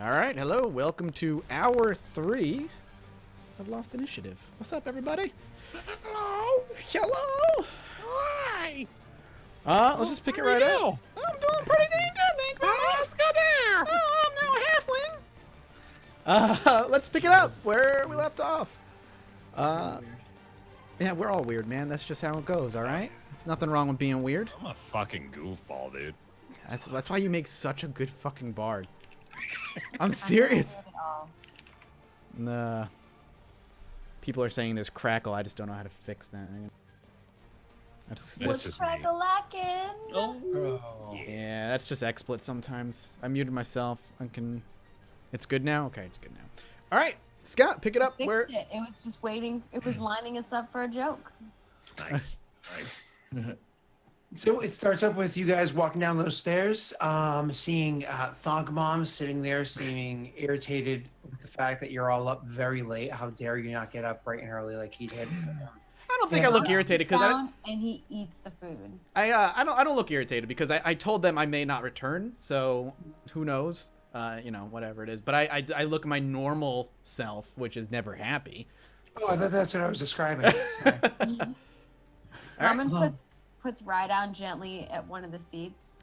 All right, hello. Welcome to hour 3 of Lost Initiative. What's up, everybody? Hello. Hello. Hi. Let's just pick it right up. I'm doing pretty dang good, thank you. Let's go there. Oh, I'm now a halfling. Let's pick it up where we left off. Yeah, we're all weird, man. That's just how it goes, all right? There's nothing wrong with being weird. I'm a fucking goofball, dude. That's why you make such a good fucking bard. I'm serious. Nah. People are saying there's crackle. I just don't know how to fix that. This is me. Crack-a-lackin'? Oh. Yeah, that's just XSplit sometimes. I muted myself. It's good now? Okay, it's good now. All right, Scott, pick it up. Fixed it. It was just waiting. It was lining us up for a joke. Nice. Nice. So it starts up with you guys walking down those stairs, seeing Thonk Mom sitting there, seeming irritated with the fact that you're all up very late. How dare you not get up bright and early like he did? I don't think I look irritated because and he eats the food. I don't look irritated because I told them I may not return, so who knows? Whatever it is. But I look my normal self, which is never happy. Oh, I thought that's what I was describing. Ramen puts Rye down gently at one of the seats.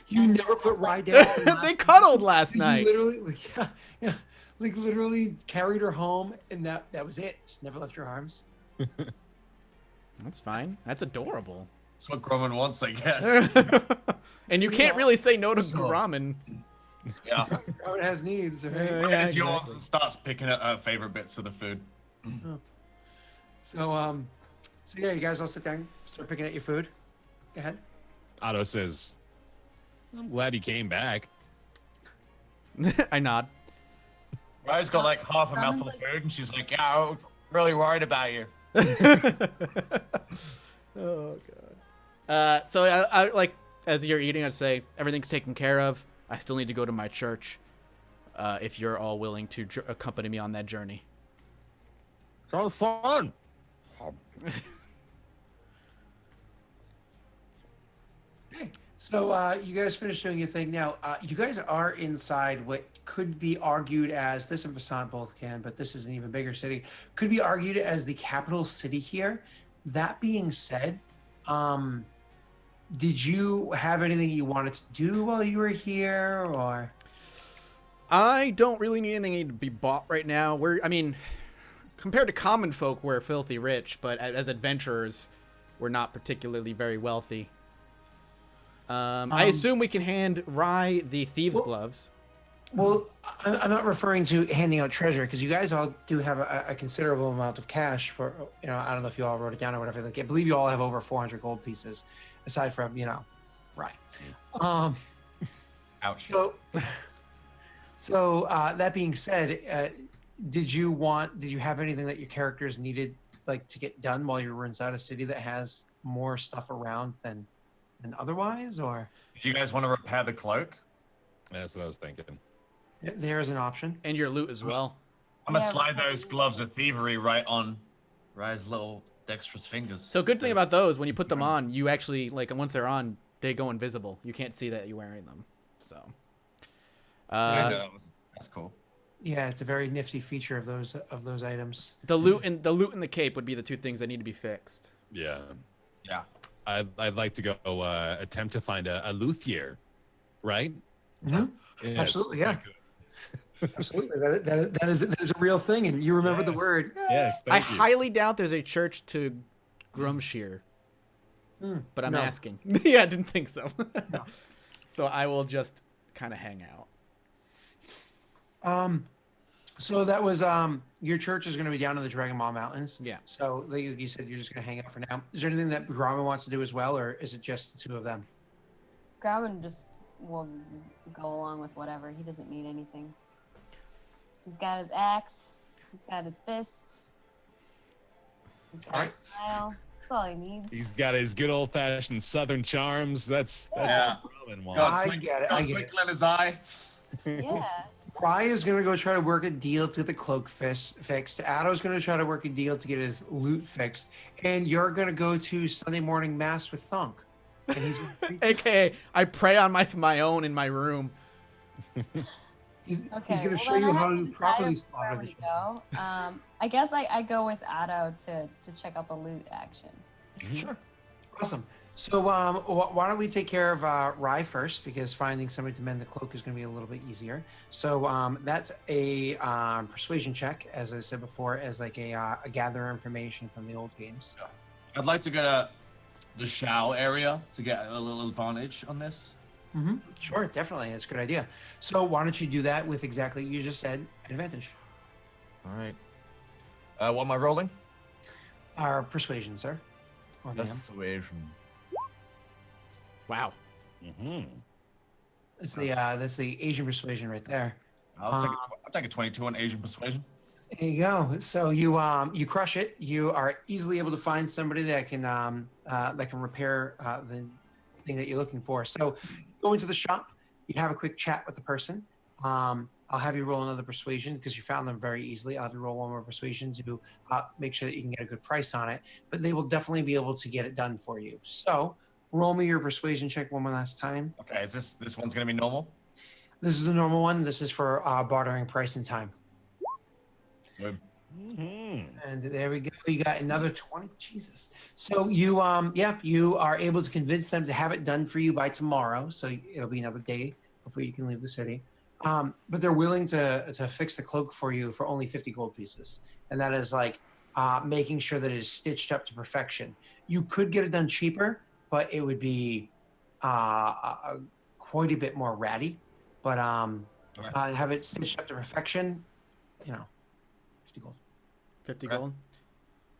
You never put Rye down. They cuddled last night. Literally, literally carried her home, and that was it. Just never left your arms. That's fine. That's adorable. That's what Grumman wants, I guess. And you can't really say no to Sure. Grumman. Yeah. Everyone has needs, right? As yawns and starts picking at her favorite bits of the food. So yeah, you guys all sit down, start picking at your food. Go ahead. Otto says, I'm glad he came back. I nod. Rye's got like half a mouthful of food, and she's like, yeah, I'm really worried about you. Oh god. So I like as you're eating, I'd say everything's taken care of. I still need to go to my church. If you're all willing to accompany me on that journey. Sounds fun. So you guys finished doing your thing. Now, you guys are inside what could be argued as, this and Vasant both can, but this is an even bigger city, could be argued as the capital city here. That being said, did you have anything you wanted to do while you were here, or? I don't really need anything to be bought right now. Compared to common folk, we're filthy rich, but as adventurers, we're not particularly very wealthy. I assume we can hand Rye the thieves' gloves. Well, I'm not referring to handing out treasure, because you guys all do have a considerable amount of cash for, I don't know if you all wrote it down or whatever. Like, I believe you all have over 400 gold pieces, aside from, Rye. Ouch. So that being said, did you have anything that your characters needed, like, to get done while you were inside a city that has more stuff around than otherwise, or? Did you guys want to repair the cloak? That's what I was thinking. There is an option. And your loot as well. I'm going to slide those gloves of thievery right on Rye's little dexterous fingers. So good thing about those, when you put them on, you actually, like, once they're on, they go invisible. You can't see that you're wearing them. So. That's cool. Yeah, it's a very nifty feature of those items. The loot and the cape would be the two things that need to be fixed. Yeah. Yeah. I'd like to go attempt to find a luthier, right? Mm-hmm. Yes. Absolutely, yeah. Absolutely, that is a real thing, and you remember the word. Yes, I thank you. highly doubt there's a church to Grumshire, but I'm No. asking. Yeah, I didn't think so. No. So I will just kind of hang out. So that was your church is going to be down in the Dragon Ball Mountains. Yeah. So like you said, you're just going to hang out for now. Is there anything that Grama wants to do as well, or is it just the two of them? Grabin just will go along with whatever. He doesn't need anything. He's got his axe. He's got his fist. He's got his smile. That's all he needs. He's got his good old-fashioned Southern charms. That's Yeah. what Roman Got wants. I get it. I got get it. twinkle in his eye. Yeah. Rye is going to go try to work a deal to get the cloak fixed. Addo's going to try to work a deal to get his loot fixed. And you're going to go to Sunday morning mass with Thunk. And he's AKA, I pray on my own in my room. He's Okay, going to well, show then you I how have to decide properly where slaughter I the wanna chicken. go. I guess I go with Otto to check out the loot action. Sure. Awesome. So why don't we take care of Rye first, because finding somebody to mend the cloak is going to be a little bit easier. So that's a persuasion check, as I said before, as like a gather information from the old games. I'd like to go to the Shao area to get a little advantage on this. Mm-hmm. Sure, definitely. That's a good idea. So why don't you do that with exactly what you just said, advantage. All right. What am I rolling? Our persuasion, sir. Or ma'am. Persuasion. Wow. Mm-hmm. That's the Asian persuasion right there. I'll take a 22 on Asian persuasion. There you go. So you crush it. You are easily able to find somebody that can repair the thing that you're looking for. So go into the shop. You have a quick chat with the person. I'll have you roll another persuasion because you found them very easily. I'll have you roll one more persuasion to make sure that you can get a good price on it. But they will definitely be able to get it done for you. So roll me your persuasion check one more last time. Okay, is this one's gonna be normal? This is the normal one. This is for bartering price and time. Good. Mm-hmm. And there we go. You got another 20. Jesus. So you you are able to convince them to have it done for you by tomorrow. So it'll be another day before you can leave the city. But they're willing to fix the cloak for you for only 50 gold pieces. And that is like making sure that it is stitched up to perfection. You could get it done cheaper, but it would be quite a bit more ratty. But have it stitched up to perfection, 50 gold. 50 Okay. gold.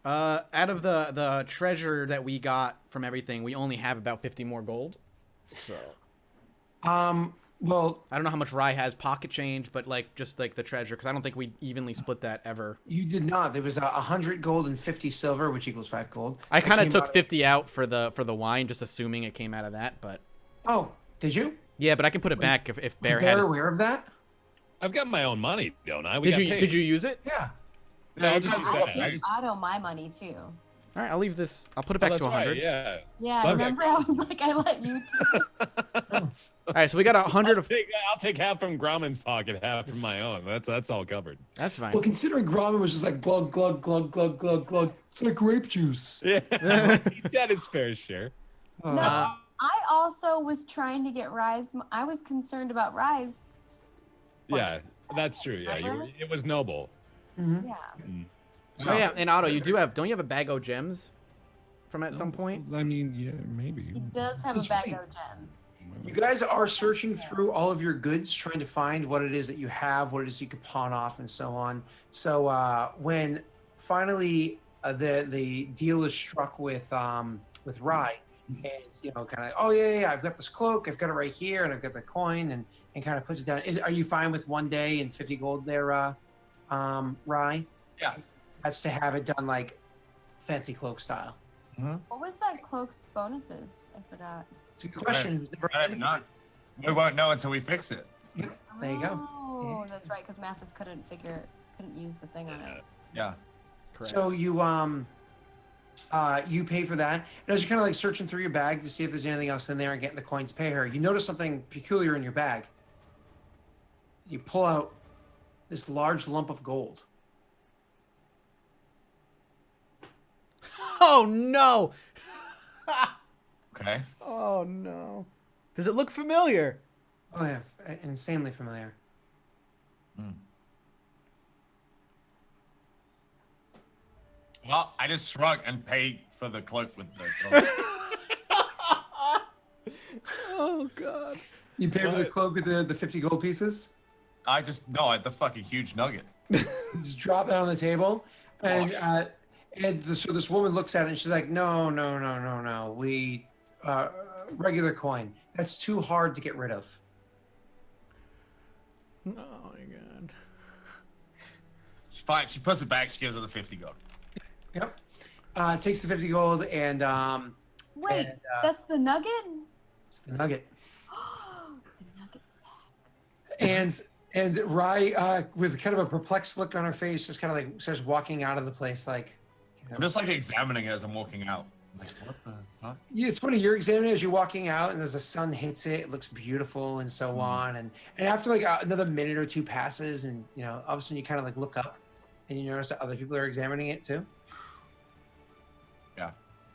Out of the treasure that we got from everything, we only have about 50 more gold. So Well, I don't know how much Rye has pocket change, but just the treasure, because I don't think we evenly split that ever. you did not. There was 100 gold and 50 silver, which equals 5 gold. I That kind of came took out 50 out for the wine, just assuming it came out of that. But Oh, did you? yeah, but I can put it back if Was Bear Bear had it. aware of that? I've got my own money, don't I? We Did got you paid. did you use it? Yeah. No, I'll just use I that. gave Otto my money too. All right, I'll leave this. I'll put it Oh, back that's to 100. right, yeah. Yeah, So I I've got- remember I was like, I let you too. All right, so we got 100 of. I'll take half from Grauman's pocket, half from my own. That's all covered. That's fine. Well, considering Grauman was just like glug, glug, glug, glug, glug, glug. It's like grape juice. Yeah, he's got his fair share. No, I also was trying to get Rise. I was concerned about Rise. Yeah, that's true. Yeah, it was noble. Mm-hmm. Yeah. Oh yeah, and Otto, don't you have a bag of gems from at some point? I mean, yeah, maybe. He does have a That's bag right. of gems. You guys are searching through all of your goods, trying to find what it is that you have, what it is you could pawn off, and so on. So when finally the deal is struck with Rye, and kind of, oh yeah, I've got this cloak, I've got it right here, and I've got the coin, and kind of puts it down. Are you fine with 1 day and 50 gold there, Rye? Yeah. That's to have it done like fancy cloak style. What was that cloak's bonuses? I forgot. It's a good question. It was never Not, we won't know until we fix it. There you go. Oh, that's right, because Mathis couldn't use the thing on it. Yeah. Correct. So you you pay for that, and as you're kind of like searching through your bag to see if there's anything else in there and getting the coins to pay her, you notice something peculiar in your bag. You pull out this large lump of gold. Oh no! Okay. Oh no! Does it look familiar? Oh yeah, insanely familiar. Well, I just shrug and pay for the cloak with the cloak. Oh god! You pay for the cloak with the 50 gold pieces. the fucking huge nugget. You just drop it on the table, and Gosh. so this woman looks at it and she's like, no, we regular coin. That's too hard to get rid of. Oh my god! She's fine. She puts it back. She gives her the 50 gold. Yep. Takes the 50 gold and Wait, And, that's the nugget? it's the nugget. The nugget's back. And Rye, with kind of a perplexed look on her face, just kind of like starts walking out of the place, like. I'm just like examining it as I'm walking out. Like, what the fuck? Yeah, it's funny. You're examining as you're walking out, and as the sun hits it, it looks beautiful, and so on. And after like another minute or two passes, and all of a sudden you kind of like look up, and you notice that other people are examining it too. Yeah.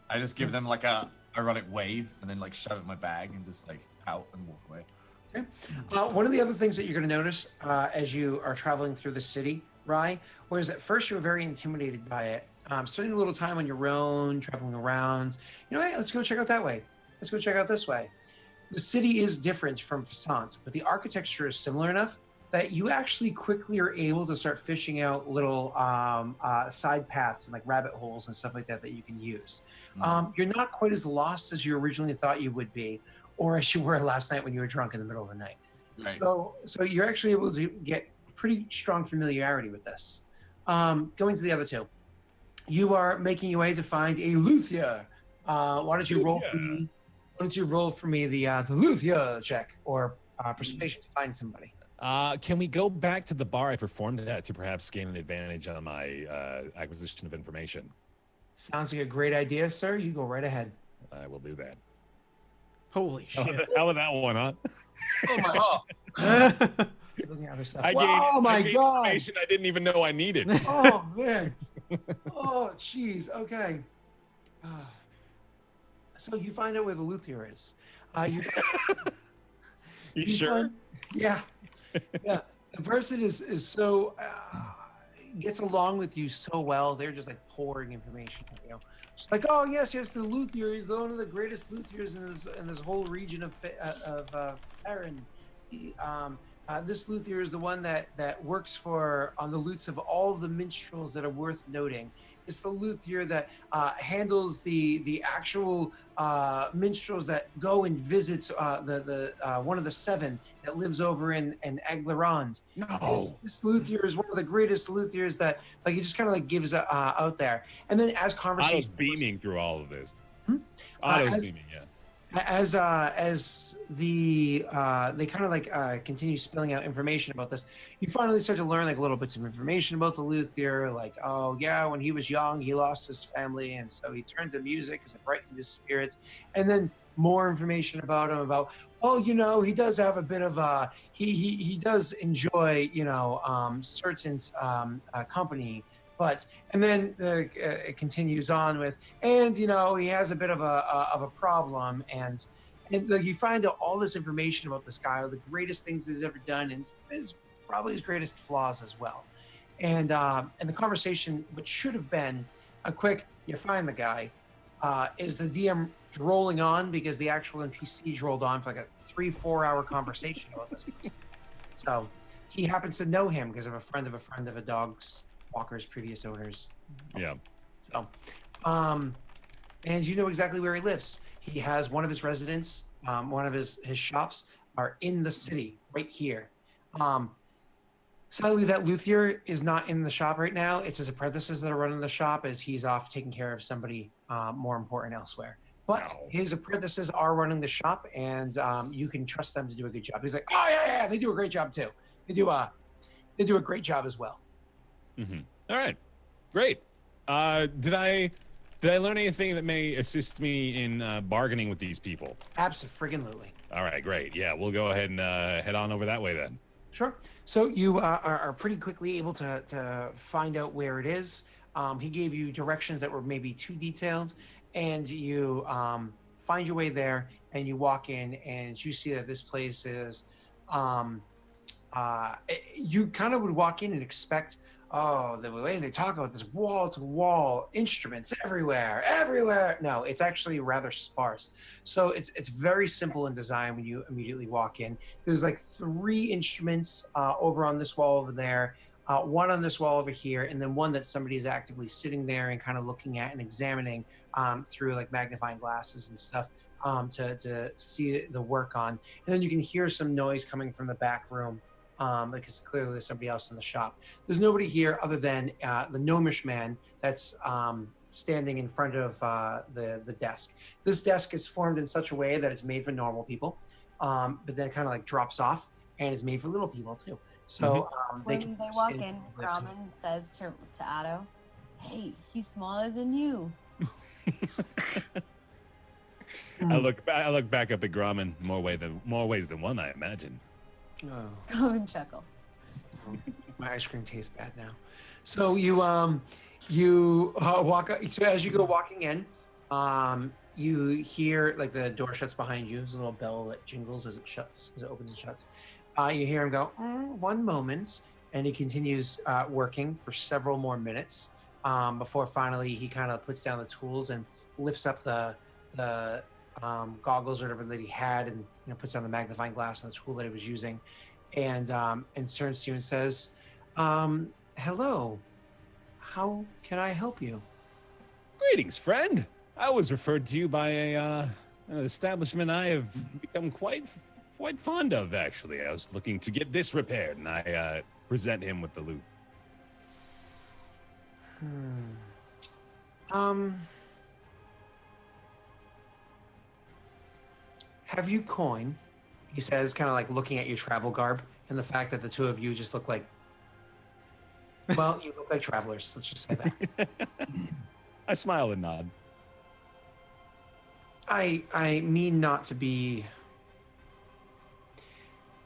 I just give them like a ironic wave and then like shove it in my bag and just like out and walk away. Okay. One of the other things that you're going to notice as you are traveling through the city, Rye, whereas at first you were very intimidated by it, spending a little time on your own, traveling around, hey, let's go check out that way. Let's go check out this way. The city is different from Facance, but the architecture is similar enough that you actually quickly are able to start fishing out little side paths and like rabbit holes and stuff like that you can use. You're not quite as lost as you originally thought you would be, or as you were last night when you were drunk in the middle of the night. Right. So you're actually able to get pretty strong familiarity with this. Going to the other two, you are making your way to find a luthier. Why don't you roll for me? Why don't you roll for me the luthier check or persuasion to find somebody? Can we go back to the bar I performed at to perhaps gain an advantage on my acquisition of information? Sounds like a great idea, sir. You go right ahead. I will do that. Holy shit. Hell of that one, huh? Oh my god. Looking at other stuff. I gained God. information I didn't even know I needed. Oh man. Oh jeez. Okay. So you find out where the luthier is. You sure? Yeah. The person is so gets along with you so well. They're just like pouring information. It's like, oh yes, the luthier is one of the greatest luthiers in this whole region of Farron. This luthier is the one that works on the lutes of all of the minstrels that are worth noting. It's the luthier that handles the actual minstrels that go and visits the one of the seven that lives over in Aglarond. No. This luthier is one of the greatest luthiers that he just kind of like gives out there. And then as conversation, Otto's beaming through all of this. Otto's beaming, yeah. As the they kind of like continue spilling out information about this, you finally start to learn like little bits of information about the luthier, like, oh yeah, when he was young he lost his family and so he turned to music because it brightened his spirits. And then more information about him, about, oh, he does have a bit of he does enjoy certain company. And then it continues on with, and he has a bit of a problem, and you find out all this information about this guy, or the greatest things he's ever done, and his probably his greatest flaws as well. And the conversation, which should have been a quick, you find the guy, is the DM rolling on because the actual NPCs rolled on for like a 3-4 hour conversation about this person. So he happens to know him because of a friend of a dog's walker's previous owners. Yeah. So, and you know exactly where he lives. He has one of his residents, one of his shops are in the city right here. Sadly, that luthier is not in the shop right now. It's his apprentices that are running the shop as he's off taking care of somebody more important elsewhere. But his apprentices are running the shop, and you can trust them to do a good job. He's like, oh yeah, they do a great job too. They do a great job as well. Mm-hmm. All right, great. Did I learn anything that may assist me in bargaining with these people? Absolutely. All right, great. Yeah, we'll go ahead and head on over that way then. Sure. So you are pretty quickly able to find out where it is. He gave you directions that were maybe too detailed, and you find your way there, and you walk in, and you see that this place is. You kind of would walk in and expect, oh, the way they talk about this wall-to-wall instruments everywhere. No, it's actually rather sparse. So it's very simple in design when you immediately walk in. There's like 3 instruments over on this wall over there, one on this wall over here, and then one that somebody's actively sitting there and kind of looking at and examining through like magnifying glasses and stuff to see the work on. And then you can hear some noise coming from the back room. Because clearly there's somebody else in the shop. There's nobody here other than the gnomish man that's standing in front of the desk. This desk is formed in such a way that it's made for normal people, but then it kind of like drops off, and it's made for little people too. So when they walk in, Ramen says to Otto, "Hey, he's smaller than you." I look back up at Grumman. More ways than one, I imagine. Oh, Robin chuckles. my ice cream tastes bad now. So you walk. So as you go walking in, you hear like the door shuts behind you. There's a little bell that jingles as it opens and shuts. You hear him go, "One moment," and he continues working for several more minutes before finally he kind of puts down the tools and lifts up the goggles or whatever that he had, and puts down the magnifying glass and the tool that he was using, and turns to you and says, "Hello, how can I help you?" Greetings, friend. I was referred to you by an establishment I have become quite fond of, actually. I was looking to get this repaired, and I present him with the loot. Have you coin? He says, kind of like looking at your travel garb and the fact that the two of you just look like, well, you look like travelers. Let's just say that. I smile and nod. I mean not to be.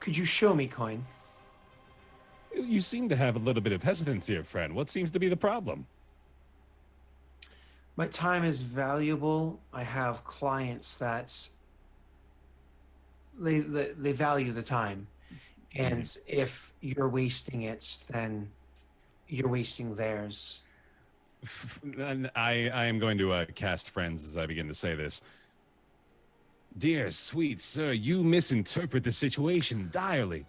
Could you show me coin? You seem to have a little bit of hesitance here, friend. What seems to be the problem? My time is valuable. I have clients that they value the time, and if you're wasting it, then you're wasting theirs. And I am going to cast friends as I begin to say this. Dear sweet sir, you misinterpret the situation direly.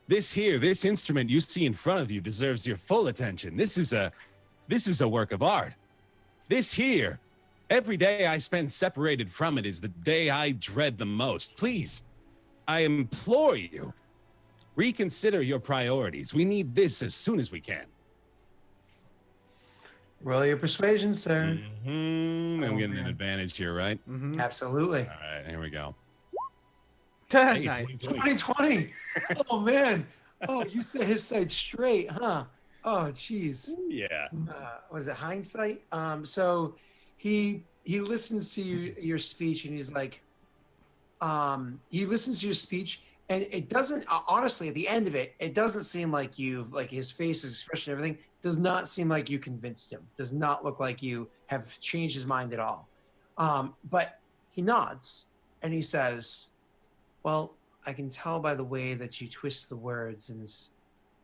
This instrument you see in front of you deserves your full attention. This is a work of art. This here, every day I spend separated from it is the day I dread the most. Please, I implore you, reconsider your priorities. We need this as soon as we can. Roll your persuasion, sir. I'm getting an advantage here, right? Absolutely. All right, here we go. Nice. 2020. Oh man. Oh, you set his sights straight, huh? Oh, geez. Yeah. Was it hindsight? So he listens to your speech, and he's like, he listens to your speech, and it doesn't, honestly, at the end of it, it doesn't seem like you've, like his face, his expression, everything does not seem like you convinced him. Does not look like you have changed his mind at all. But he nods and he says, well, I can tell by the way that you twist the words and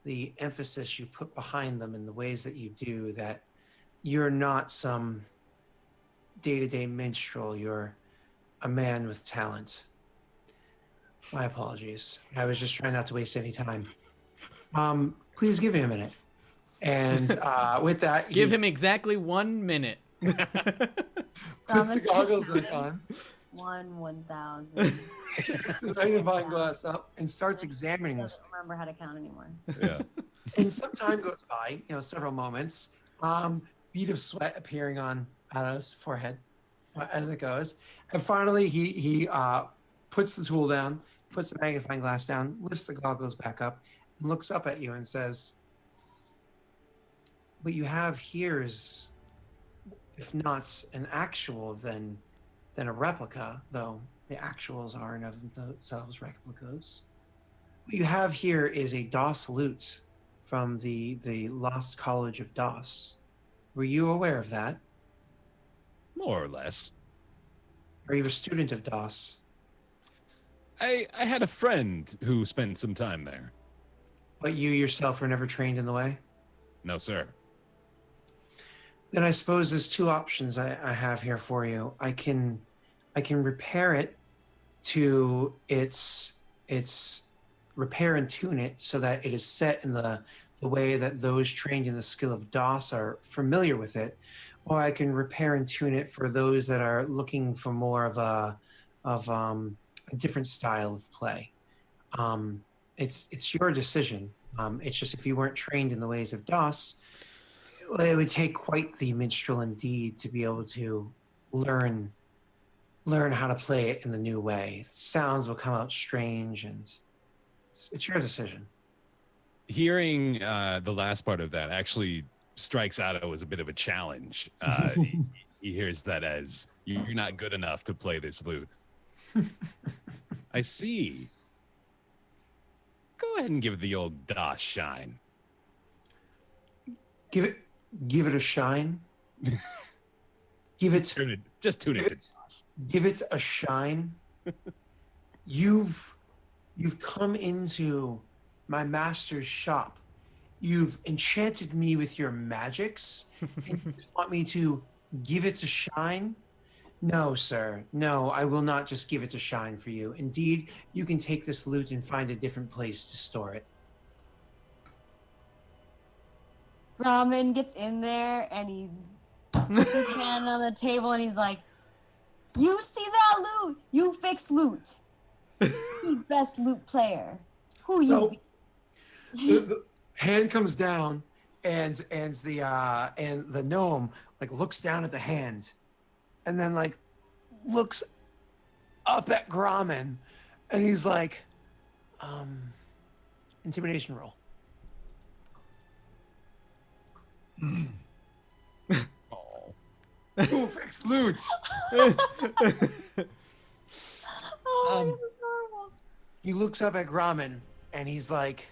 the emphasis you put behind them and the ways that you do that you're not some day-to-day minstrel. You're a man with talent. My apologies. I was just trying not to waste any time. Please give him a minute. And with that, Give him exactly 1 minute. puts the goggles back on, 1,000. puts the magnifying glass up, and starts examining I this. don't remember how to count anymore. Yeah. And some time goes by, several moments. Bead of sweat appearing on Otto's forehead as it goes, and finally he puts the tool down, puts the magnifying glass down, lifts the goggles back up, and looks up at you and says, "What you have here is, if not an actual, then a replica, though the actuals aren't of themselves replicas. What you have here is a DOS loot from the Lost College of DOS. Were you aware of that? More or less. Are you a student of DOS? I had a friend who spent some time there. But you yourself were never trained in the way? No, sir. Then I suppose there's two options I have here for you. I can repair it to its repair and tune it so that it is set in the way that those trained in the skill of DOS are familiar with it, or I can repair and tune it for those that are looking for more of a different style of play. It's your decision. It's just if you weren't trained in the ways of DOS, it would take quite the minstrel indeed to be able to learn how to play it in the new way. Sounds will come out strange, and it's your decision. Hearing the last part of that actually strikes Otto as a bit of a challenge. he hears that as you're not good enough to play this lute. I see. Go ahead and give the old DOS shine. Give it a shine. Just tune it to DOS. Give it a shine. You've come into my master's shop. You've enchanted me with your magics. And you want me to give it a shine? No, sir. No, I will not just give it a shine for you. Indeed, you can take this loot and find a different place to store it. Ramen gets in there and he puts his hand on the table and he's like, "You see that loot? You fix loot. You best loot player. Who So, you?" the hand comes down, and the gnome like looks down at the hand, and then like looks up at Grommen, and he's like, intimidation roll. Oh. Who fixed loot? Oh, this is horrible. He looks up at Grommen, and he's like,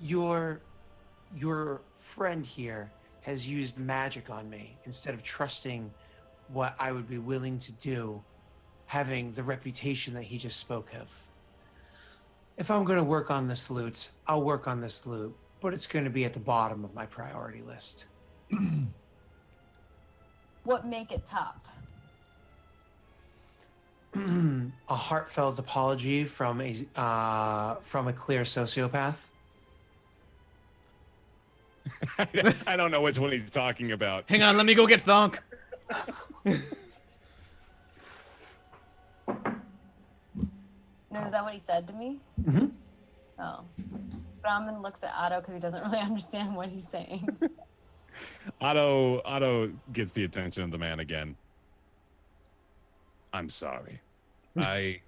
your friend here has used magic on me instead of trusting what I would be willing to do, having the reputation that he just spoke of. If I'm going to work on this loot, I'll work on this loot, but it's going to be at the bottom of my priority list. What make it top? A heartfelt apology from a clear sociopath. I don't know which one he's talking about. Hang on, let me go get Thonk. No, is that what he said to me? Mm-hmm. Oh. Ramen looks at Otto because he doesn't really understand what he's saying. Otto gets the attention of the man again. I'm sorry. I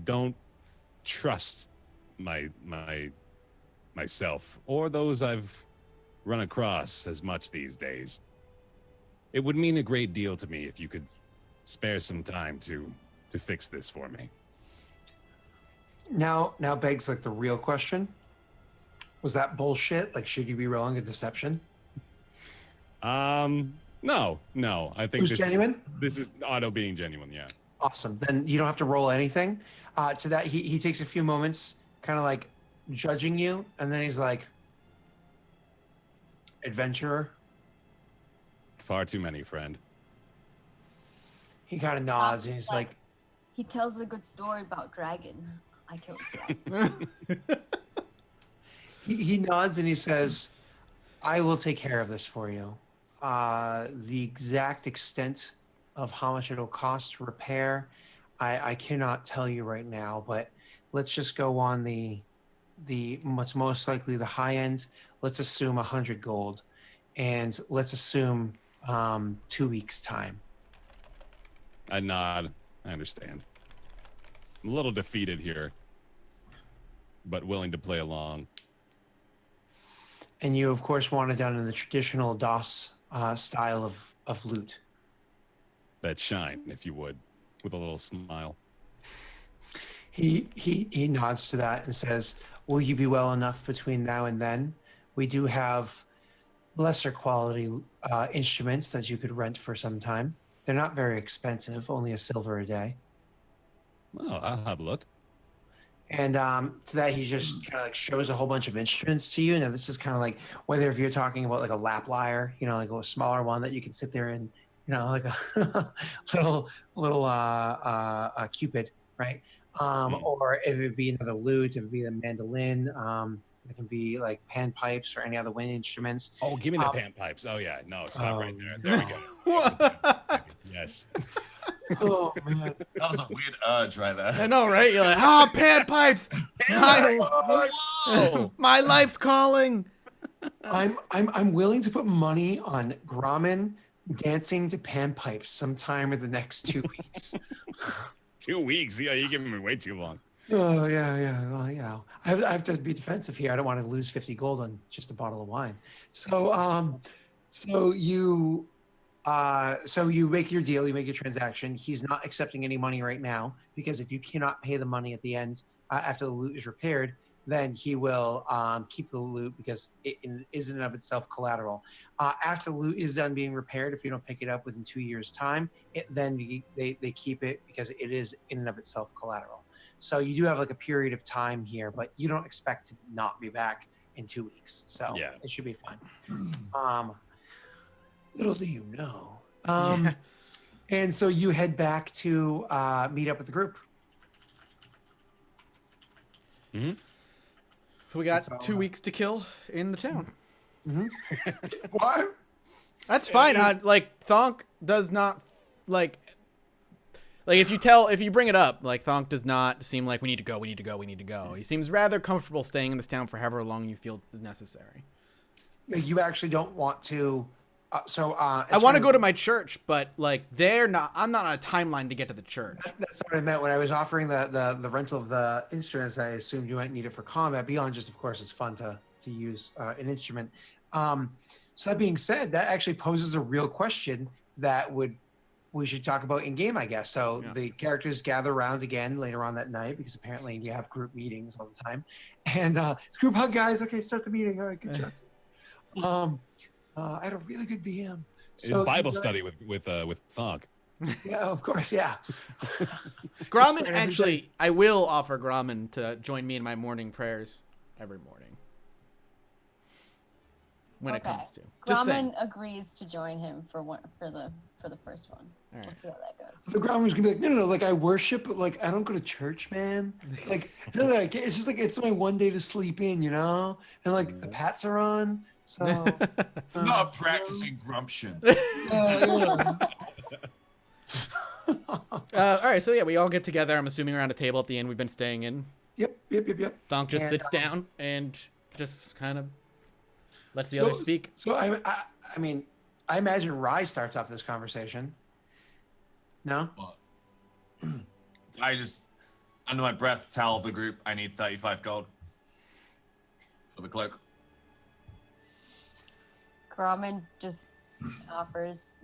don't trust myself or those I've run across as much these days. It would mean a great deal to me if you could spare some time to fix this for me. Now begs like the real question. Was that bullshit? Like, should you be rolling a deception? No. I think It was genuine? This is Otto being genuine, yeah. Awesome. Then you don't have to roll anything. To that, he takes a few moments, kind of like judging you, and then he's like, adventurer. Far too many, friend. He kind of nods and he's like, He tells a good story about dragon. I killed dragon. he nods and he says, I will take care of this for you. The exact extent of how much it'll cost to repair, I cannot tell you right now, but let's just go on the what's most likely the high end. Let's assume 100 gold, and let's assume 2 weeks time. I nod. I understand. I'm a little defeated here, but willing to play along. And you, of course, want it done in the traditional DOS style of loot. That shine, if you would, with a little smile. He nods to that and says, will you be well enough between now and then? We do have lesser quality instruments that you could rent for some time. They're not very expensive, only a silver a day. Oh, I'll have a look. And to that, he just kind of like shows a whole bunch of instruments to you. Now, this is kind of like whether if you're talking about like a lap lyre, you know, like a smaller one that you can sit there and, you know, like a little Cupid, right? Or if it would be another lute, if it would be a mandolin, it can be like panpipes or any other wind instruments. Oh, give me the panpipes. Oh, yeah. No, stop right there. There we go. Yes. Oh, man. That was a weird urge right there. I know, right? You're like, panpipes! My life's calling! I'm willing to put money on Grommen dancing to panpipes sometime in the next 2 weeks. 2 weeks? Yeah, you're giving me way too long. Oh, yeah. Well, you know, I have to be defensive here. I don't want to lose 50 gold on just a bottle of wine. So, So you make your deal, you make your transaction. He's not accepting any money right now because if you cannot pay the money at the end after the loot is repaired, then he will keep the loot because it is in and of itself collateral. After the loot is done being repaired, if you don't pick it up within 2 years' time, they keep it because it is in and of itself collateral. So you do have like a period of time here, but you don't expect to not be back in 2 weeks. So Yeah. it should be fine. Little do you know. And so you head back to meet up with the group. Mm-hmm. We got That's all 2 weeks to kill in the town. What? That's fine. Like Thonk does not like if you bring it up, like Thonk does not seem like we need to go. He seems rather comfortable staying in this town for however long you feel is necessary. You actually don't want to. I want to go to my church, but like I'm not on a timeline to get to the church. That's what I meant when I was offering the rental of the instruments. I assumed you might need it for combat. Beyond just, of course, it's fun to use an instrument. So that being said, that actually poses a real question that we should talk about in game, I guess. So the characters gather around again later on that night because apparently you have group meetings all the time. And it's group hug, guys. Okay, start the meeting. All right, good job. I had a really good BM. It's Bible study with Thonk. Yeah, of course, yeah. Grommen, actually, I will offer Grommen to join me in my morning prayers every morning. When it comes to. Just saying. Grommen agrees to join him for the first one. Right. We'll see how that goes. The Grommer's gonna be like, no, like I worship, but like I don't go to church, man. Like, it's just like it's my one day to sleep in, you know? And like the pats are on. So Not a practicing grumption. All right, so yeah, we all get together. I'm assuming around a table at the inn we've been staying in. Yep. Thonk just And, sits down and just kind of lets the others speak. So I mean, I imagine Rye starts off this conversation. No? But I just, under my breath, tell the group I need 35 gold for the cloak. Grommen just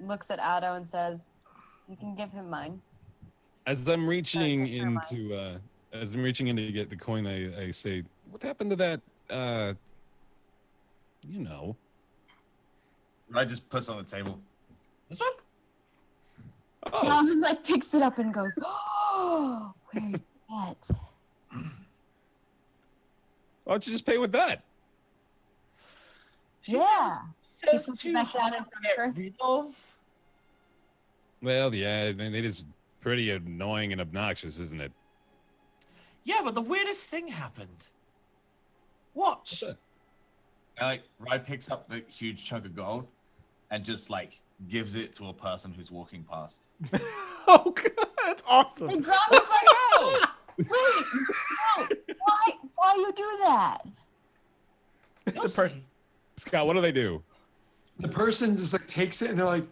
looks at Otto and says, "You can give him mine." As I'm reaching Never mind. in to get the coin, I say, "What happened to that? You know." I just puts on the table. This one? Oh, Grommen like picks it up and goes, "Oh, where's that?" why don't you just pay with that? Yeah. Says He puts it too back hard down to into the get rid of. Well, yeah, it is pretty annoying and obnoxious, isn't it? Yeah, but the weirdest thing happened. Watch. And, like, Rye picks up the huge chunk of gold and just like gives it to a person who's walking past. Oh god, that's awesome. And Grommen's like, "Hey, wait, no, why you do that?" You'll see. Scott, what do they do? The person just like takes it and they're like,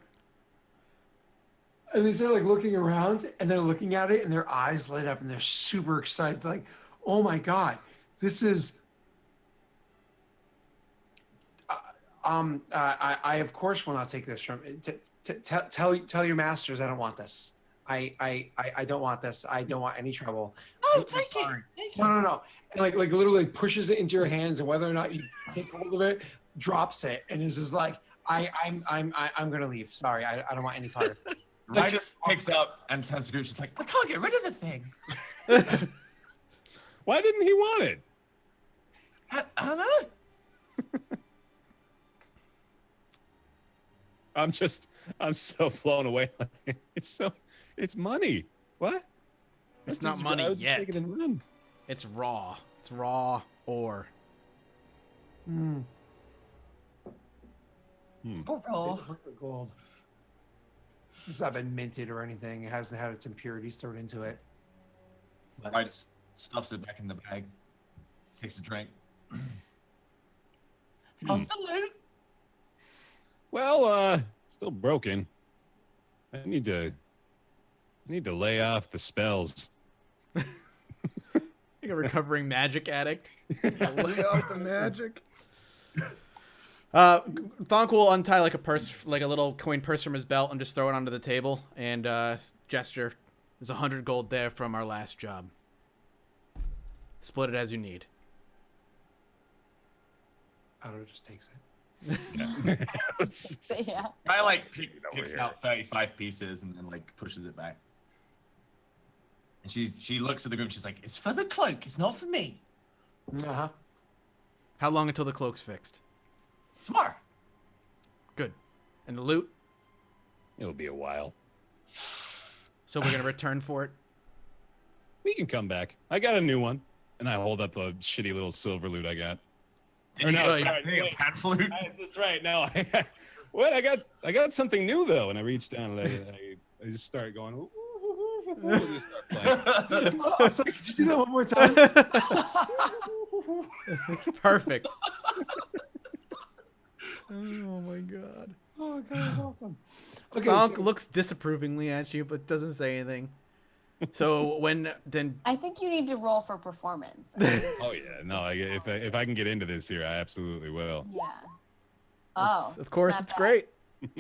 and they're like looking around and they're looking at it and their eyes light up and they're super excited. Like, oh my God, this is. I of course will not take this from. Tell your masters I don't want this. I don't want this. I don't want any trouble. No, I'm take sorry. it. Take it. No. And like literally pushes it into your hands, and whether or not you take hold of it, drops it, and is just like, I'm gonna leave. Sorry, I don't want any part of it. Rye just picks up and turns to the group. She's like, I can't get rid of the thing. Why didn't he want it? I don't know. I'm so blown away. It's money. What? It's That's not just- money I would just yet. take it and run. It's raw. It's raw ore. Oh, Gold. It's not been minted or anything. It hasn't had its impurities thrown into it. Rye just stuffs it back in the bag. Takes a drink. How's the loot? Well, still broken. I need to lay off the spells. Like a recovering magic addict. Lay off the magic. Thonk will untie like a purse, like a little coin purse from his belt, and just throw it onto the table and gesture. There's 100 gold there from our last job. Split it as you need. Otto just takes it. Yeah. I like over picks here. out 35 pieces and then like pushes it back. And she looks at the group. She's like, "It's for the cloak. It's not for me. Uh-huh. How long until the cloak's fixed? Tomorrow." Good. And the loot? It'll be a while. So we're gonna return for it? We can come back. I got a new one. And I hold up the shitty little silver loot I got. Or no, sorry, a pan flute. That's right. No, what? I got something new though, and I reached down and I just started going. Ooh, ooh, ooh, ooh, and just start playing. Oh, I'm sorry, could you do that one more time? Perfect. Oh my god. Oh, God, that's awesome. Okay, Thonk so, looks disapprovingly at you, but doesn't say anything. So then I think you need to roll for performance. Oh yeah, no. If I can get into this here, I absolutely will. Yeah. Oh. of course not it's bad. great.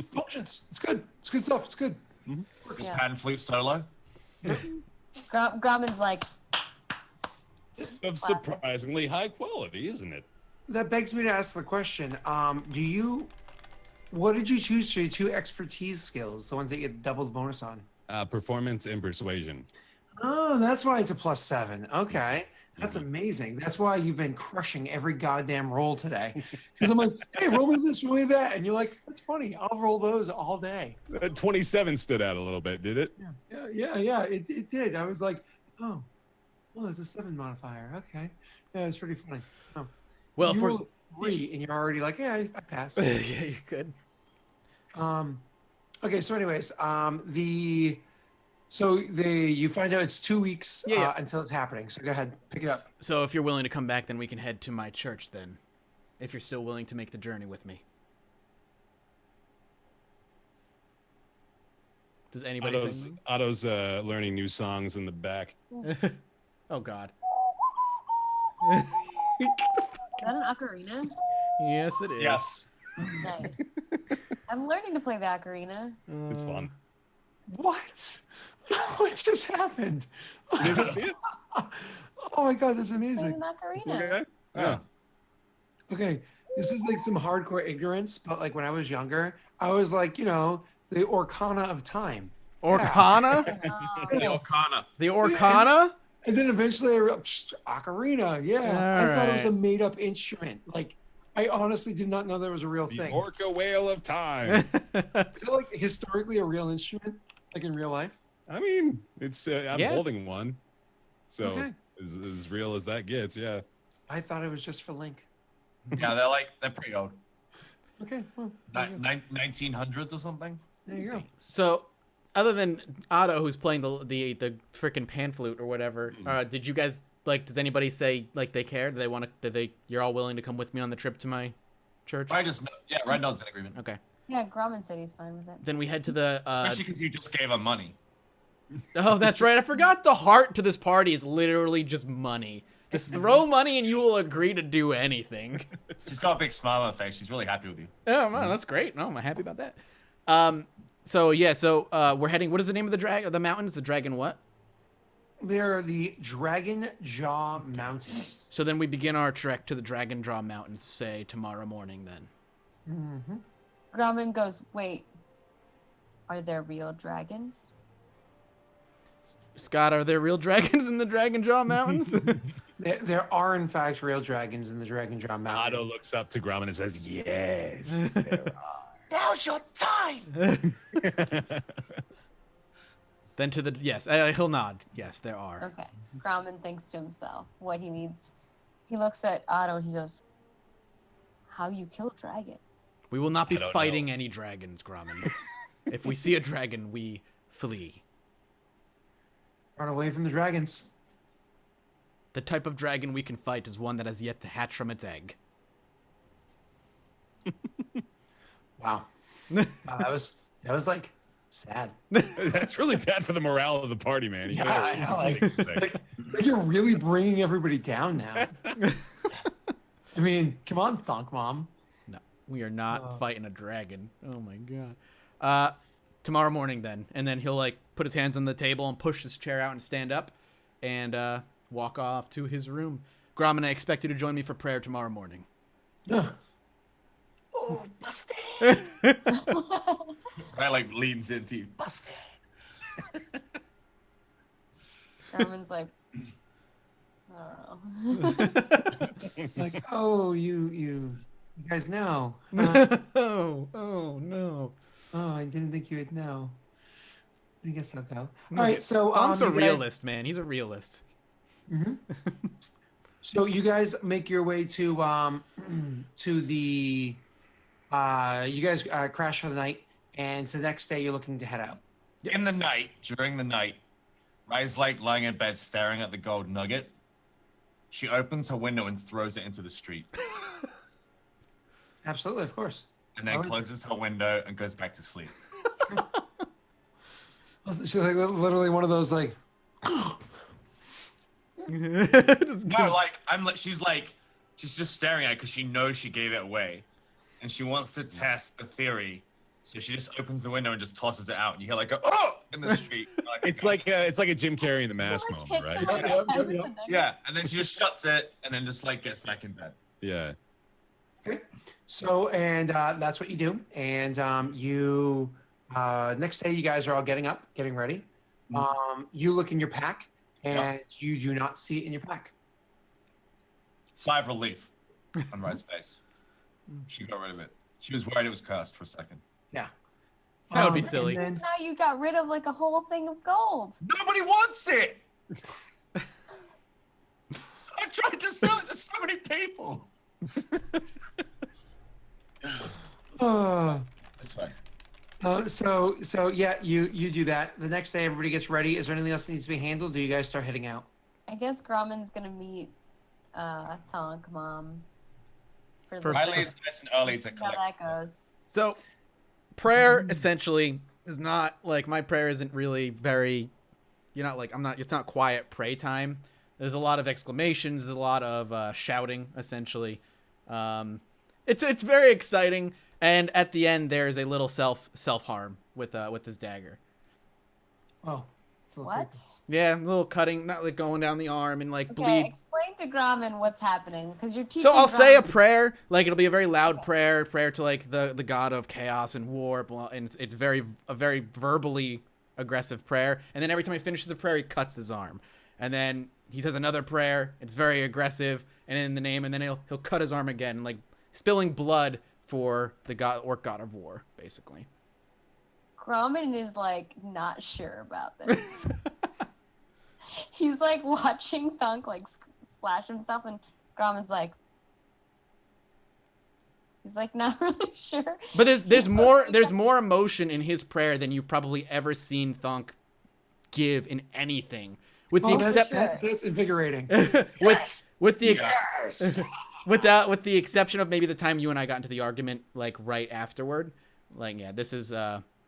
functions. It's good. It's good stuff. It's good. Yeah. Pan flute solo. Grauman's like, Of surprisingly high quality, isn't it? That begs me to ask the question. What did you choose for your 2 expertise skills, the ones that you get double the bonus on? Performance and persuasion. Oh, that's why it's a +7. Okay. That's amazing. That's why you've been crushing every goddamn roll today. Because I'm like, hey, roll me this, roll me that. And you're like, that's funny. I'll roll those all day. 27 stood out a little bit, did it? Yeah. It did. I was like, oh, well, there's a 7 modifier. Okay. Yeah, it's pretty funny. Oh. Well, you for roll a 3 and you're already like, yeah, I passed. yeah, you're good. Okay, so anyways, you find out it's 2 weeks Yeah. until it's happening. So go ahead, pick it up. So if you're willing to come back, then we can head to my church then. If you're still willing to make the journey with me. Does anybody sing? Otto's learning new songs in the back. Oh god. is that an ocarina? Yes, it is. Yes. Nice. I'm learning to play the ocarina. It's fun. What? What just happened? You didn't see it? Oh my god, that's Play amazing. an ocarina. Okay. Yeah. Okay, this is like some hardcore ignorance, but like when I was younger, I was like, the Orcana of time. Orcana? The Orcana. The Orcana? And then eventually I realized, ocarina, yeah. I thought it was a Alright. made-up instrument. Like, I honestly did not know that was a real The thing. orca whale of time. Is it like historically a real instrument, like in real life? I mean, it's I'm Yeah. holding one, so Okay. as real as that gets, yeah. I thought it was just for Link. Yeah, they're pretty old. Okay, well, there you go. 1900s or something. There you go. So, other than Otto, who's playing the freaking pan flute or whatever, did you guys does anybody say like they care? Do they want to? You're all willing to come with me on the trip to my church? Red Nod's in agreement. Okay. Yeah, Grauman said he's fine with it. Then we head to the. Especially because you just gave her money. Oh, that's right. I forgot the heart to this party is literally just money. Just throw money and you will agree to do anything. She's got a big smile on her face. She's really happy with you. Oh man, that's great. No, I'm happy about that. So we're heading. What is the name of the mountains? The dragon what? They're the Dragon Jaw Mountains. So then we begin our trek to the Dragon Jaw Mountains, say tomorrow morning. Then Grauman goes, wait, are there real dragons? Scott, are there real dragons in the Dragon Jaw Mountains? There are, in fact, real dragons in the Dragon Jaw Mountains. Otto looks up to Grumman and says, "Yes, there Now's your time. are." Then to the yes, he'll nod. Yes, there are. Okay. Grauman thinks to himself what he needs. He looks at Otto and he goes, how you kill a dragon? We will not be I don't fighting any dragons, Grumman. If we see a dragon, we flee. Run away from the dragons. The type of dragon we can fight is one that has yet to hatch from its egg. Wow. Wow, that was like sad. That's really bad for the morale of the party, man. You Yeah, gotta- I know, like you're really bringing everybody down now. I mean, come on, Thonk Mom. We are not Oh. fighting a dragon. Oh my god. Tomorrow morning then, and then he'll like put his hands on the table and push his chair out and stand up, and walk off to his room. Grommen, I expect you to join me for prayer tomorrow morning. Oh, busted! I like leans into you. Busted! Grommen's like, I don't know. Like, oh, you guys know. Oh no. Oh, I didn't think you would know. I guess I'll go. All right, so Thunk's a you guys- realist, man. He's a realist. So you guys make your way to to the you guys crash for the night, and so the next day you're looking to head out. In the night, during the night, Rai's like lying in bed staring at the gold nugget. She opens her window and throws it into the street. Absolutely, of course. And then closes her window and goes back to sleep. She's like literally one of those like. No, like she's just staring at it because she knows she gave it away, and she wants to test the theory. So she just opens the window and just tosses it out, and you hear like a oh in the street. It's like a Jim Carrey in the Mask moment, right? Yeah, and then she just shuts it, and then just like gets back in bed. Yeah. Okay. So and that's what you do, and you next day you guys are all getting up, getting ready. You look in your pack, and you do not see it in your pack. Sigh of relief on Rai's face. She got rid of it. She was worried it was cursed for a second. Yeah. That would be and silly. then- Now you got rid of like a whole thing of gold. Nobody wants it. I tried to sell it to so many people. That's fine. So yeah, you do that. The next day, everybody gets ready. Is there anything else that needs to be handled? Do you guys start heading out? I guess Grommen's gonna meet Thonk Mom. For Riley is nice and early to see how collect. that goes. So, prayer essentially is not like my prayer isn't really very. You're not like I'm not. It's not quiet pray time. There's a lot of exclamations. There's a lot of shouting. Essentially, it's very exciting. And at the end, there's a little self harm with his dagger. Oh. it's a little What? creepy. Yeah, a little cutting, not like going down the arm and like Okay, bleed. explain to Grommen what's happening, because you're teaching. So I'll say a Grommen- prayer, like it'll be a very loud prayer to like the god of chaos and war, and it's a very verbally aggressive prayer. And then every time he finishes a prayer, he cuts his arm, and then he says another prayer. It's very aggressive, and in the name, and then he'll cut his arm again, like spilling blood for the orc god of war, basically. Grommen is like not sure about this. He's like watching Thunk like slash himself, and Grommen's like, he's like not really sure. But there's He's more supposed to be- more emotion in his prayer than you've probably ever seen Thunk give in anything. With the Oh, except that's invigorating. with the Yes. with the exception of maybe the time you and I got into the argument like right afterward. Like yeah, this is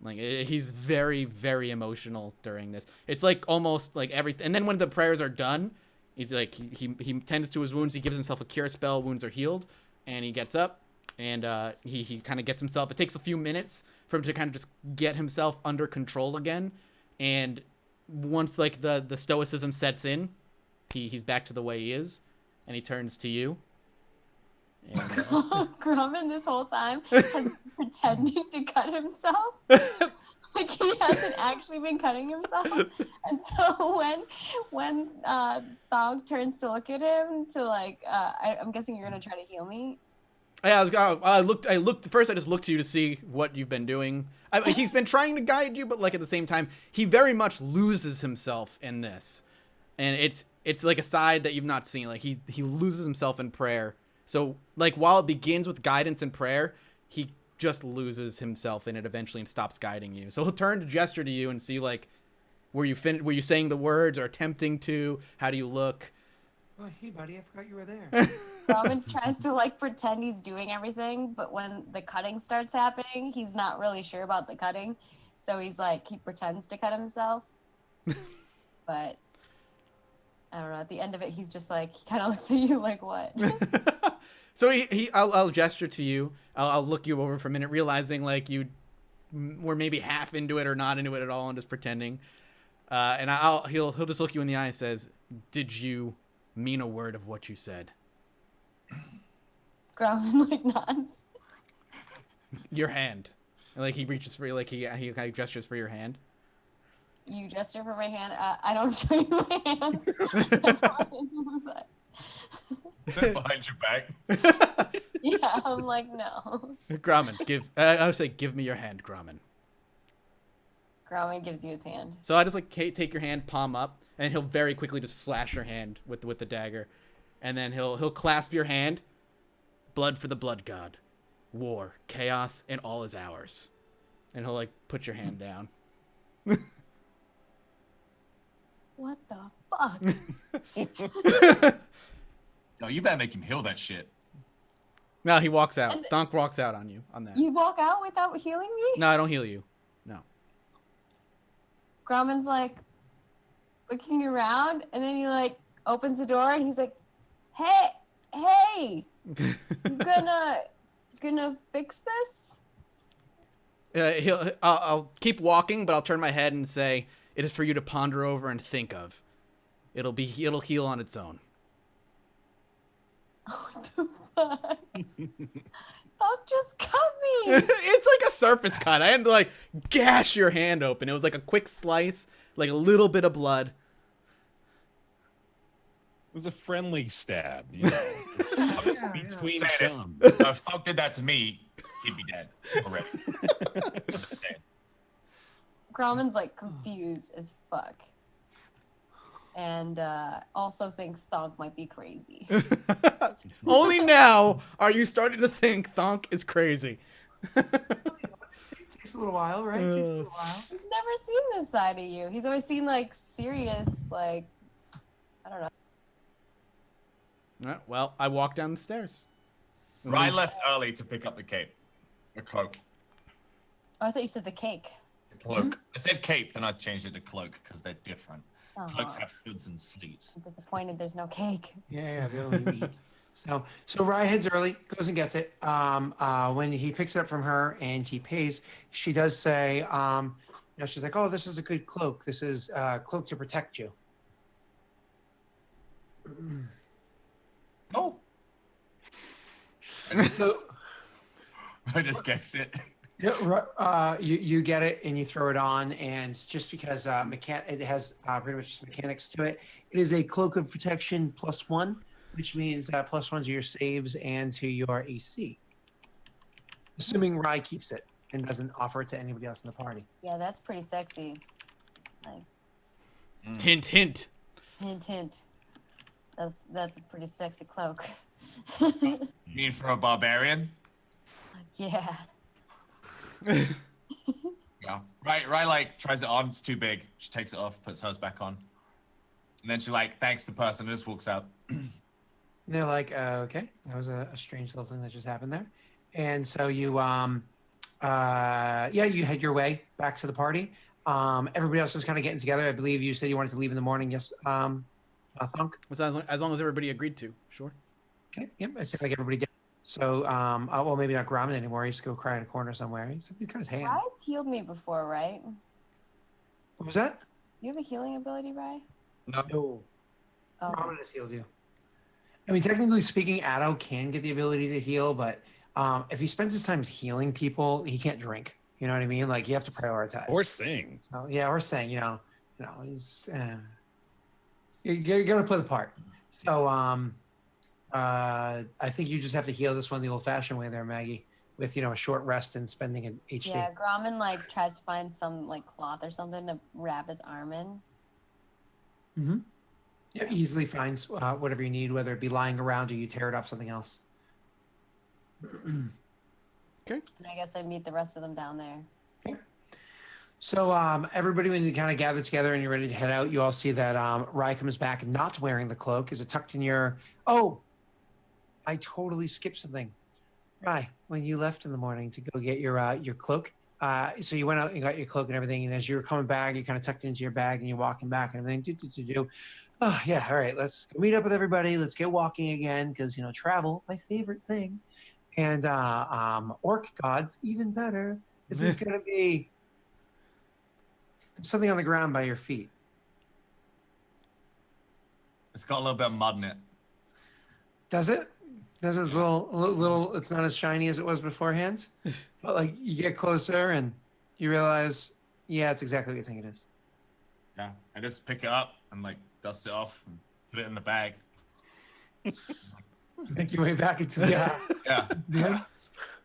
he's very very emotional during this. It's like almost like everything. And then when the prayers are done, he's like he tends to his wounds. He gives himself a cure spell. Wounds are healed, and he gets up and he kind of gets himself. It takes a few minutes for him to kind of just get himself under control again. And once like the stoicism sets in, he's back to the way he is, and he turns to you. And, Grommen this whole time has been pretending to cut himself. Like he hasn't actually been cutting himself. And so when Thog turns to look at him to like I'm guessing you're gonna try to heal me. Yeah, I looked first. I just looked to you to see what you've been doing. He's been trying to guide you, but like at the same time, he very much loses himself in this, and it's like a side that you've not seen. Like he loses himself in prayer. So like while it begins with guidance and prayer, he just loses himself in it eventually and stops guiding you. So he'll turn to gesture to you and see like, were you saying the words or attempting to? How do you look? Oh, hey, buddy, I forgot you were there. Grommen tries to like pretend he's doing everything, but when the cutting starts happening, he's not really sure about the cutting. So he's like he pretends to cut himself. But I don't know, at the end of it he's just like he kind of looks at you like what? So I'll gesture to you. I'll look you over for a minute, realizing like you were maybe half into it or not into it at all and just pretending. And he'll just look you in the eye and says, "Did you mean a word of what you said?" Grumman like nods. Your hand. And, like he reaches for you, like he kind of gestures for your hand. You gesture for my hand. I don't show you my hands. Behind your back. Yeah, I'm like, no. Grumman, I would say, give me your hand, Grumman. Grumman gives you his hand. So I just like take your hand, palm up, and he'll very quickly just slash your hand with the dagger, and then he'll clasp your hand. Blood for the blood god, war, chaos, and all is ours. And he'll like put your hand down. What the fuck? No, you better make him heal that shit. No, he walks out. Thonk walks out on you on that. You walk out without healing me? No, I don't heal you. No. Grumman's like looking around, and then he like opens the door, and he's like, "Hey, you gonna fix this?" I'll keep walking, but I'll turn my head and say, "It is for you to ponder over and think of. It'll heal on its own." What the fuck? Fuck just cut me. It's like a surface cut. I had to like gash your hand open. It was like a quick slice, like a little bit of blood. It was a friendly stab, you know, between Say it. chums. If Thunk did that to me, he'd be dead already. I'm just saying. Grumman's like confused as fuck. And also thinks Thonk might be crazy. Only now are you starting to think Thonk is crazy. It takes a little while, right? It takes a little while. He's never seen this side of you. He's always seen like serious, like, I don't know. Well, I walk down the stairs. Ryan left early to pick up the cloak. Oh, I thought you said the cake. The cloak. I said cape, then I changed it to cloak because they're different. Oh, Cloaks have hoods and sleeves. I'm disappointed there's no cake. Yeah, they only eat. So Rye heads early, goes and gets it. When he picks it up from her and he pays, she does say, she's like, "Oh, this is a good cloak. This is a cloak to protect you." Oh. So I just gets it. yeah, you get it and you throw it on, and just because it has pretty much just mechanics to it. It is a cloak of protection +1, which means +1 to your saves and to your AC. Assuming Rye keeps it and doesn't offer it to anybody else in the party. Yeah, that's pretty sexy. Like, Hint, hint. hint, hint. That's a pretty sexy cloak. You mean for a barbarian? Yeah. Yeah. Right, like, tries it on, it's too big. She takes it off, puts hers back on. And then she, like, thanks the person and just walks out. And they're like, okay, that was a strange little thing that just happened there. And so you, you head your way back to the party. Everybody else is kind of getting together. I believe you said you wanted to leave in the morning. Yes, Thunk? As long as everybody agreed to, sure. Okay, yep, it seemed like everybody did. So, well, maybe not Grumman anymore. He used to go cry in a corner somewhere. He's got his hand. Rye's healed me before, right? What was that? You have a healing ability, Rye? No. Oh. Grumman has healed you. I mean, technically speaking, Addo can get the ability to heal, but if he spends his time healing people, he can't drink. You know what I mean? Like, you have to prioritize. Or sing. So, yeah, or sing, he's you're going to play the part. So, I think you just have to heal this one the old-fashioned way there, Maggie, with, a short rest and spending an HD. Yeah, Grumman like tries to find some like cloth or something to wrap his arm in. Mm-hmm. Yeah, easily finds whatever you need, whether it be lying around or you tear it off something else. Okay. And I guess I meet the rest of them down there. So everybody, when you kind of gather together and you're ready to head out, you all see that Rye comes back not wearing the cloak. Is it tucked in your... Oh, I totally skipped something. Rye, when you left in the morning to go get your cloak, so you went out and got your cloak and everything, and as you were coming back, you kind of tucked it into your bag and you're walking back and everything. Oh, yeah, all right, let's meet up with everybody. Let's get walking again because, travel, my favorite thing. And orc gods, even better. This is going to be something on the ground by your feet. It's got a little bit of mud in it. Does it? Does it little? It's not as shiny as it was beforehand. But like you get closer and you realize, yeah, it's exactly what you think it is. Yeah, I just pick it up and like dust it off and put it in the bag. Make your way back into the. Yeah, Yeah.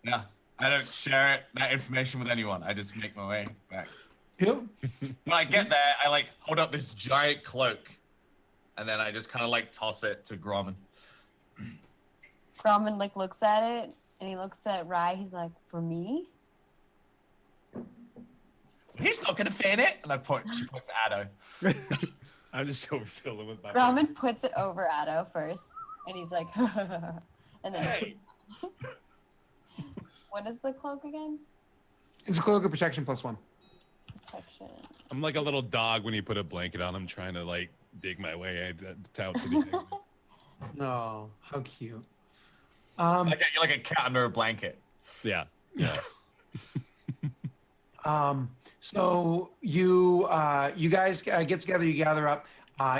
yeah. I don't share that information with anyone. I just make my way back. Yep. When I get there, I like hold up this giant cloak, and then I just kind of like toss it to Gromman. Gromman like looks at it and he looks at Rye. He's like, "For me?" He's not gonna fit in it. And she points at Addo. I'm just so filled with my. Gromman puts it over Addo first, and he's like, and then. Hey. What is the cloak again? It's a cloak of protection +1. Protection. I'm like a little dog when you put a blanket on him, trying to like dig my way out to the. No, how cute. You're like a cat under a blanket. Yeah. Yeah. So you guys get together, you gather up,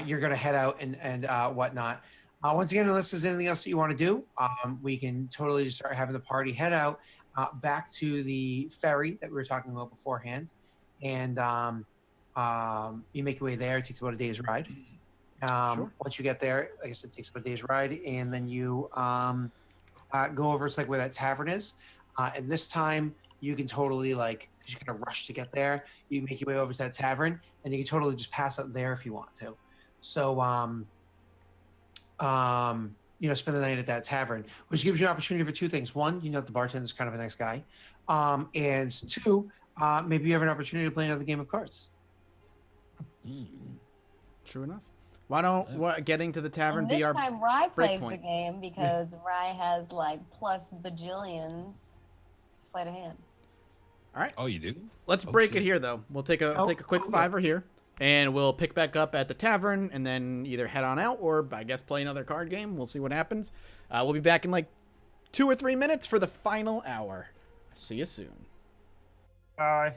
you're gonna head out and whatnot. Once again, unless there's anything else that you want to do, we can totally just start having the party head out back to the ferry that we were talking about beforehand, and you make your way there. It takes about a day's ride. Sure. Once you get there, like I said, it takes about a day's ride, and then you go over to like where that tavern is, and this time you can totally like, because you're gonna rush to get there, you make your way over to that tavern, and you can totally just pass up there if you want to. So spend the night at that tavern, which gives you an opportunity for two things. One, the bartender's kind of a nice guy. And two, maybe you have an opportunity to play another game of cards. True enough. Why don't getting to the tavern And be this our time Rye plays the breakpoint? game because Rye has like plus bajillions sleight of hand. All right. Oh, you do? Let's break it here, though. We'll take a quick fiver here, and we'll pick back up at the tavern, and then either head on out or, I guess, play another card game. We'll see what happens. We'll be back in like 2 or 3 minutes for the final hour. See you soon. Bye.